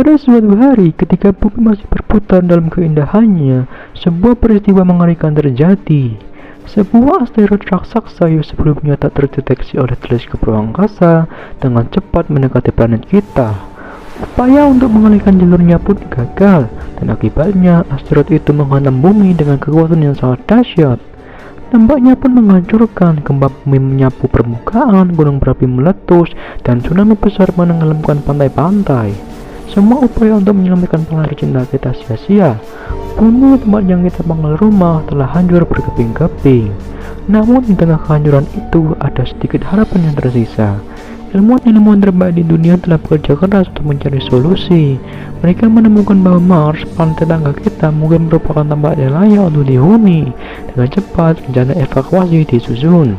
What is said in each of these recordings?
Pada suatu hari, ketika bumi masih berputar dalam keindahannya, sebuah peristiwa mengerikan terjadi. Sebuah asteroid raksasa yang sebelumnya tak terdeteksi oleh teleskop ruang angkasa dengan cepat mendekati planet kita. Upaya untuk mengalihkan jalurnya pun gagal, dan akibatnya asteroid itu menghantam bumi dengan kekuatan yang sangat dahsyat. Dampaknya pun menghancurkan, gempa bumi menyapu permukaan, gunung berapi meletus, dan tsunami besar menenggelamkan pantai-pantai. Semua upaya untuk menyelamatkan planet cinta kita sia-sia. Bumi tempat yang kita panggil rumah telah hancur berkeping-keping. Namun di tengah kehancuran itu ada sedikit harapan yang tersisa. Ilmuwan-ilmuwan terbaik di dunia telah bekerja keras untuk mencari solusi. Mereka menemukan bahwa Mars, planet tetangga kita, mungkin merupakan tempat yang layak untuk dihuni. Dengan cepat, rencana evakuasi disusun.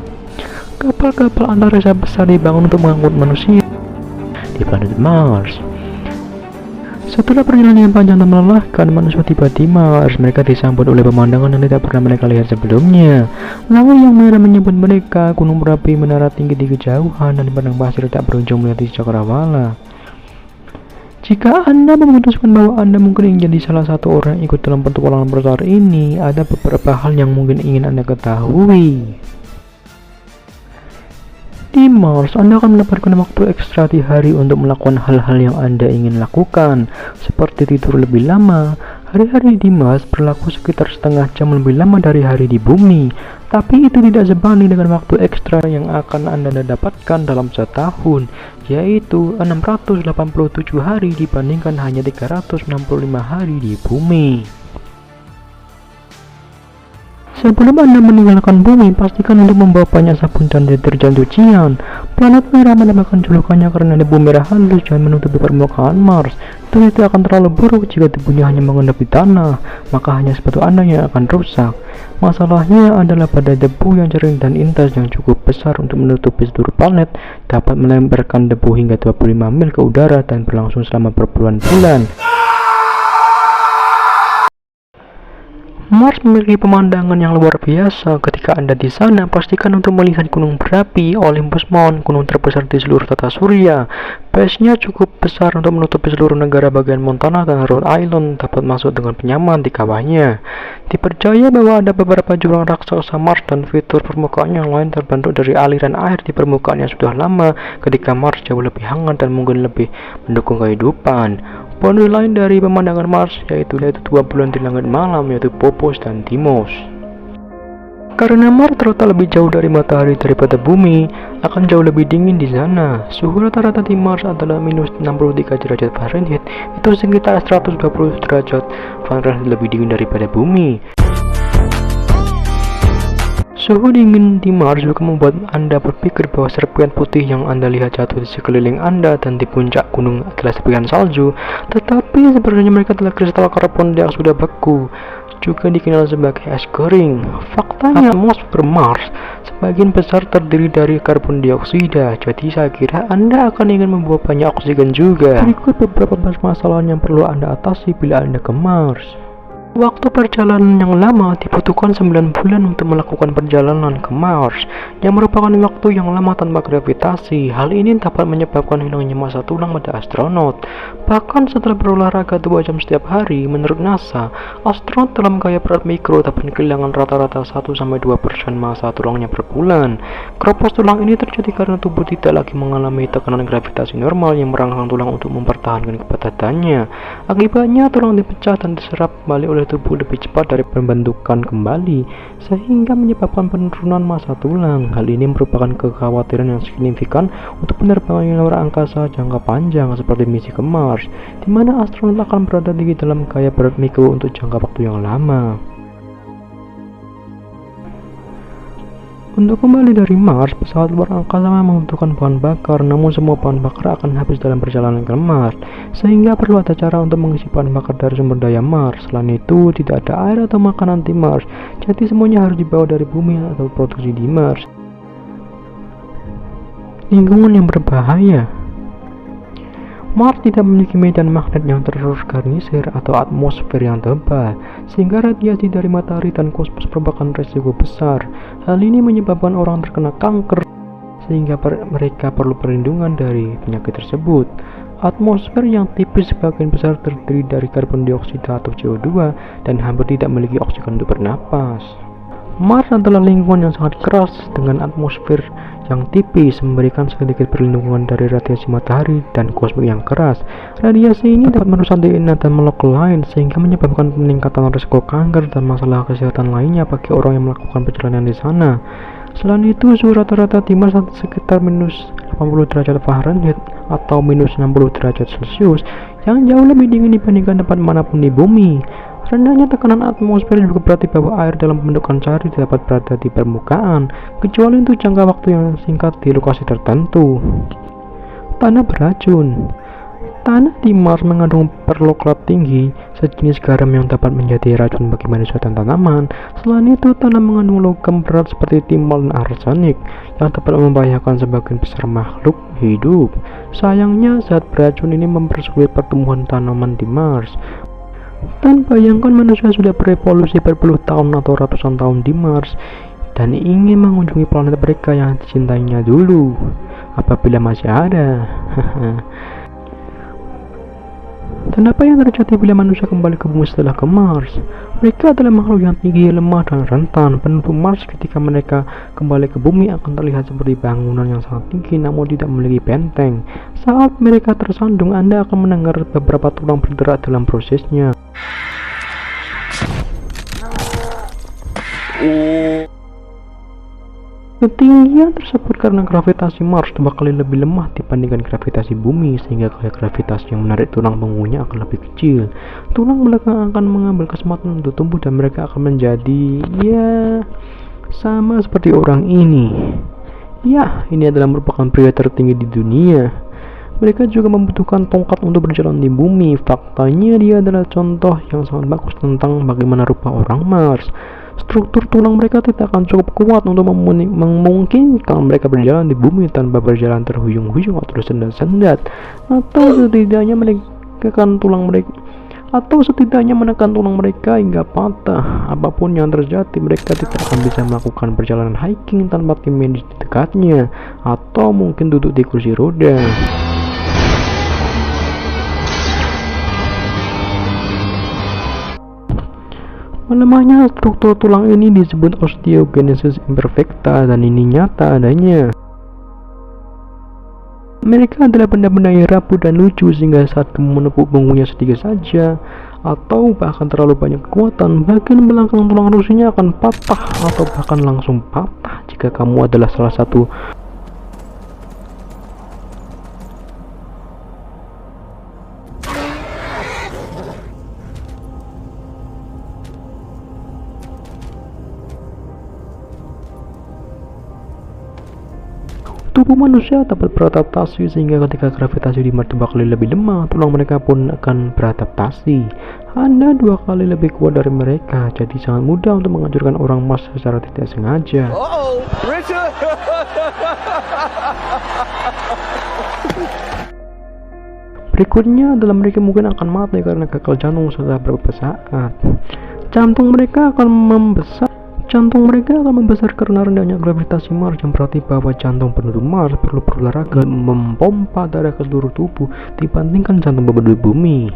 Kapal-kapal antariksa besar dibangun untuk mengangkut manusia di planet Mars. Setelah perjalanan yang panjang dan melelahkan, manusia tiba di Mars. Mereka disambut oleh pemandangan yang tidak pernah mereka lihat sebelumnya. Langit yang merah menyambut mereka, gunung berapi menara tinggi di kejauhan, dan padang pasir tak berujung melintasi cakrawala. Jika Anda memutuskan bahwa Anda mungkin ingin jadi salah satu orang yang ikut dalam petualangan besar ini, ada beberapa hal yang mungkin ingin Anda ketahui. Di Mars, Anda akan mendapatkan waktu ekstra di hari untuk melakukan hal-hal yang Anda ingin lakukan, seperti tidur lebih lama. Hari-hari di Mars berlaku sekitar setengah jam lebih lama dari hari di bumi, tapi itu tidak sebanding dengan waktu ekstra yang akan Anda dapatkan dalam setahun, yaitu 687 hari dibandingkan hanya 365 hari di bumi. Sebelum Anda meninggalkan bumi, pastikan untuk membawa banyak sabun dan deterjen cucian. Planet merah mendapatkan julukannya karena debu merah halus dan menutupi permukaan Mars. Itu akan terlalu buruk jika debunya hanya mengendap di tanah, maka hanya sepatu Anda yang akan rusak. Masalahnya adalah pada debu yang sering dan intens yang cukup besar untuk menutupi seluruh planet dapat melemparkan debu hingga 25 mil ke udara dan berlangsung selama berbulan-bulan. Mars memiliki pemandangan yang luar biasa. Ketika Anda di sana, pastikan untuk melihat gunung berapi Olympus Mons, gunung terbesar di seluruh tata surya. Base-nya cukup besar untuk menutupi seluruh negara bagian Montana dan Rhode Island, dapat masuk dengan nyaman di kawahnya. Dipercaya bahwa ada beberapa jurang raksasa Mars dan fitur permukaan yang lain terbentuk dari aliran air di permukaan yang sudah lama ketika Mars jauh lebih hangat dan mungkin lebih mendukung kehidupan. Bonus lain dari pemandangan Mars yaitu 2 bulan di langit malam, yaitu Phobos dan Deimos. Karena Mars terletak lebih jauh dari matahari daripada bumi, akan jauh lebih dingin di sana. Suhu rata-rata di Mars adalah minus 63 derajat Fahrenheit, itu sekitar 120 derajat Fahrenheit lebih dingin daripada bumi. Suhu dingin di Mars juga membuat Anda berpikir bahwa serpihan putih yang Anda lihat jatuh di sekeliling Anda dan di puncak gunung adalah serpihan salju, tetapi sebenarnya mereka adalah kristal karbon yang sudah beku, juga dikenal sebagai es kering. Faktanya, atmosfer Mars sebagian besar terdiri dari karbon dioksida, jadi saya kira Anda akan ingin membawa banyak oksigen juga. Berikut beberapa permasalahan yang perlu Anda atasi bila Anda ke Mars. Waktu perjalanan yang lama dibutuhkan 9 bulan untuk melakukan perjalanan ke Mars, yang merupakan waktu yang lama tanpa gravitasi. Hal ini dapat menyebabkan hilangnya massa tulang pada astronot. Bahkan setelah berolahraga 2 jam setiap hari, menurut NASA, astronot dalam gaya berat mikro dapat kehilangan rata-rata 1-2% massa tulangnya per bulan. Keropos tulang ini terjadi karena tubuh tidak lagi mengalami tekanan gravitasi normal yang merangsang tulang untuk mempertahankan kepadatannya. Akibatnya tulang dipecah dan diserap kembali oleh tubuh lebih cepat dari pembentukan kembali, sehingga menyebabkan penurunan massa tulang. Hal ini merupakan kekhawatiran yang signifikan untuk penerbangan luar angkasa jangka panjang seperti misi ke Mars, di mana astronot akan berada di dalam gaya berat mikro untuk jangka waktu yang lama. Untuk kembali dari Mars, pesawat luar angkasa membutuhkan bahan bakar, namun semua bahan bakar akan habis dalam perjalanan ke Mars, sehingga perlu ada cara untuk mengisi bahan bakar dari sumber daya Mars. Selain itu, tidak ada air atau makanan di Mars, jadi semuanya harus dibawa dari bumi atau produksi di Mars. Lingkungan yang berbahaya. Mars tidak memiliki medan magnet yang terorganisir atau atmosfer yang tebal, sehingga radiasi dari matahari dan kosmos merupakan risiko besar. Hal ini menyebabkan orang terkena kanker, sehingga mereka perlu perlindungan dari penyakit tersebut. Atmosfer yang tipis sebagian besar terdiri dari karbon dioksida atau CO2 dan hampir tidak memiliki oksigen untuk bernapas. Mars adalah lingkungan yang sangat keras dengan atmosfer yang tipis, memberikan sedikit perlindungan dari radiasi matahari dan kosmik yang keras. Radiasi ini dapat merusak DNA dan molekul lain sehingga menyebabkan peningkatan risiko kanker dan masalah kesehatan lainnya bagi orang yang melakukan perjalanan di sana. Selain itu, suhu rata-rata di Mars sekitar minus 80 derajat Fahrenheit atau minus 60 derajat Celcius yang jauh lebih dingin dibandingkan tempat manapun di bumi. Rendahnya tekanan atmosfer juga berarti bahwa air dalam pembentukan cair dapat berada di permukaan, kecuali untuk jangka waktu yang singkat di lokasi tertentu. Tanah beracun. Tanah di Mars mengandung perloklat tinggi, sejenis garam yang dapat menjadi racun bagi manusia dan tanaman. Selain itu, tanah mengandung logam berat seperti timbal dan arsenik yang dapat membahayakan sebagian besar makhluk hidup. Sayangnya, zat beracun ini mempersulit pertumbuhan tanaman di Mars. Dan bayangkan manusia sudah berevolusi berpuluh tahun atau ratusan tahun di Mars dan ingin mengunjungi planet mereka yang dicintainya dulu, apabila masih ada. Dan apa yang terjadi bila manusia kembali ke bumi setelah ke Mars? Mereka adalah makhluk yang tinggi, lemah, dan rentan. Penduduk Mars ketika mereka kembali ke bumi akan terlihat seperti bangunan yang sangat tinggi namun tidak memiliki benteng. Saat mereka tersandung, Anda akan mendengar beberapa tulang bergerak dalam prosesnya. Ketinggian tersebut karena gravitasi Mars 2 kali lebih lemah dibandingkan gravitasi bumi, sehingga gaya gravitasi yang menarik tulang punggungnya akan lebih kecil. Tulang belakang akan mengambil kesempatan untuk tumbuh dan mereka akan menjadi sama seperti orang ini. Ini adalah merupakan pria tertinggi di dunia. Mereka juga membutuhkan tongkat untuk berjalan di bumi. Faktanya dia adalah contoh yang sangat bagus tentang bagaimana rupa orang Mars. Struktur tulang mereka tidak akan cukup kuat untuk memungkinkan mereka berjalan di bumi tanpa berjalan terhuyung-huyung atau tersendat-sendat, atau setidaknya menekan tulang mereka hingga patah. Apapun yang terjadi, mereka tidak akan bisa melakukan perjalanan hiking tanpa tim medis di dekatnya, atau mungkin duduk di kursi roda. Melemahnya struktur tulang ini disebut osteogenesis imperfecta dan ini nyata adanya. Mereka adalah benda-benda yang rapuh dan lucu sehingga saat kamu menepuk punggungnya sedikit saja atau bahkan terlalu banyak kekuatan, bagian belakang tulang rusuknya akan patah atau bahkan langsung patah jika kamu adalah salah satu. Tubuh manusia dapat beradaptasi sehingga ketika gravitasi di Mars 2 kali lebih lemah, tulang mereka pun akan beradaptasi. Anda 2 kali lebih kuat dari mereka, jadi sangat mudah untuk menghancurkan orang Mars secara tidak sengaja. Berikutnya adalah mereka mungkin akan mati karena gagal jantung setelah beberapa saat. Jantung mereka akan membesar karena rendahnya gravitasi Mars, yang berarti bahwa jantung penduduk Mars perlu berolahraga mempompa darah ke seluruh tubuh dibandingkan jantung penduduk bumi.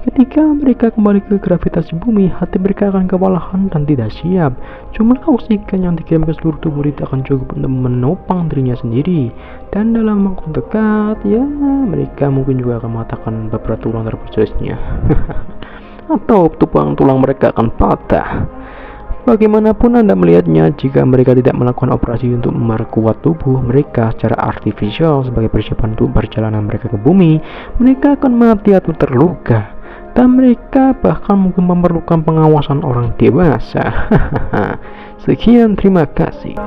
Ketika mereka kembali ke gravitasi bumi, hati mereka akan kewalahan dan tidak siap. Jumlah oksigen yang dikirim ke seluruh tubuh tidak akan cukup untuk menopang dirinya sendiri. Dan dalam waktu dekat, mereka mungkin juga akan mematahkan beberapa tulang terprosesnya. Atau tulang mereka akan patah. Bagaimanapun Anda melihatnya, jika mereka tidak melakukan operasi untuk memperkuat tubuh mereka secara artifisial sebagai persiapan untuk perjalanan mereka ke bumi, mereka akan mati atau terluka, dan mereka bahkan mungkin memerlukan pengawasan orang dewasa. Sekian, terima kasih.